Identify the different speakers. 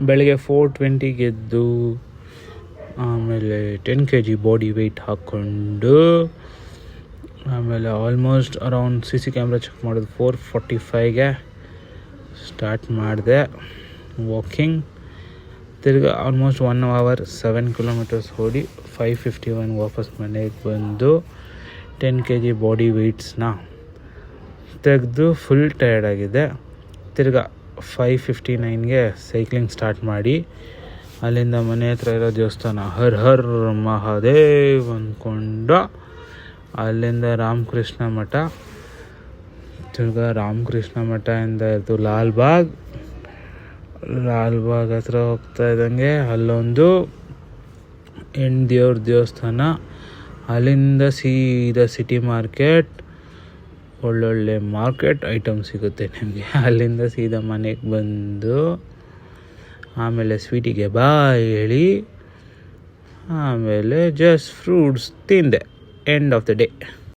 Speaker 1: ಬೆಳಗ್ಗೆ 4:20ಗೆ ಎದ್ದು ಆಮೇಲೆ 10 kg ಬಾಡಿ ವೆಯ್ಟ್ ಹಾಕ್ಕೊಂಡು ಆಮೇಲೆ almost around CC camera check ಮಾಡೋದು 4:45ಗೆ ಸ್ಟಾರ್ಟ್ ಮಾಡಿದೆ ವಾಕಿಂಗ್. ತಿರ್ಗಿ ಆಲ್ಮೋಸ್ಟ್ 1 hour 7 kilometers ಓಡಿ 5:51 ವಾಪಸ್ ಮನೆಗೆ ಬಂದು 10 kg ಬಾಡಿ ವೆಯ್ಟ್ಸ್ನ ತೆಗೆದು ಫುಲ್ ಟಯರ್ಡಾಗಿದೆ. ತಿರ್ಗಿ 5:59ಗೆ ಸೈಕ್ಲಿಂಗ್ ಸ್ಟಾರ್ಟ್ ಮಾಡಿ ಅಲ್ಲಿಂದ ಮನೆ ಹತ್ರ ಇರೋ ದೇವಸ್ಥಾನ ಹರ್ ಹರ್ ಮಹಾದೇವ್ ಅಂದ್ಕೊಂಡು ಅಲ್ಲಿಂದ ರಾಮಕೃಷ್ಣ ಮಠ, ತಿರ್ಗಿ ರಾಮಕೃಷ್ಣ ಮಠದಿಂದ ಇದ್ದು ಲಾಲ್ಬಾಗ್ ಹತ್ರ ಹೋಗ್ತಾ ಇದ್ದಂಗೆ ಅಲ್ಲೊಂದು ದೇವ್ರ ದೇವಸ್ಥಾನ, ಅಲ್ಲಿಂದ ಸೀದಾ ಸಿಟಿ ಮಾರ್ಕೆಟ್, ಒಳ್ಳೊಳ್ಳೆ ಮಾರ್ಕೆಟ್ ಐಟಮ್ ಸಿಗುತ್ತೆ ನಿಮಗೆ. ಅಲ್ಲಿಂದ ಸೀದಾ ಮನೆಗೆ ಬಂದು ಆಮೇಲೆ ಸ್ವೀಟಿಗೆ ಬಾಯ್ ಹೇಳಿ ಆಮೇಲೆ ಜಸ್ಟ್ ಫ್ರೂಟ್ಸ್ ತಿಂದೆ. End of the day.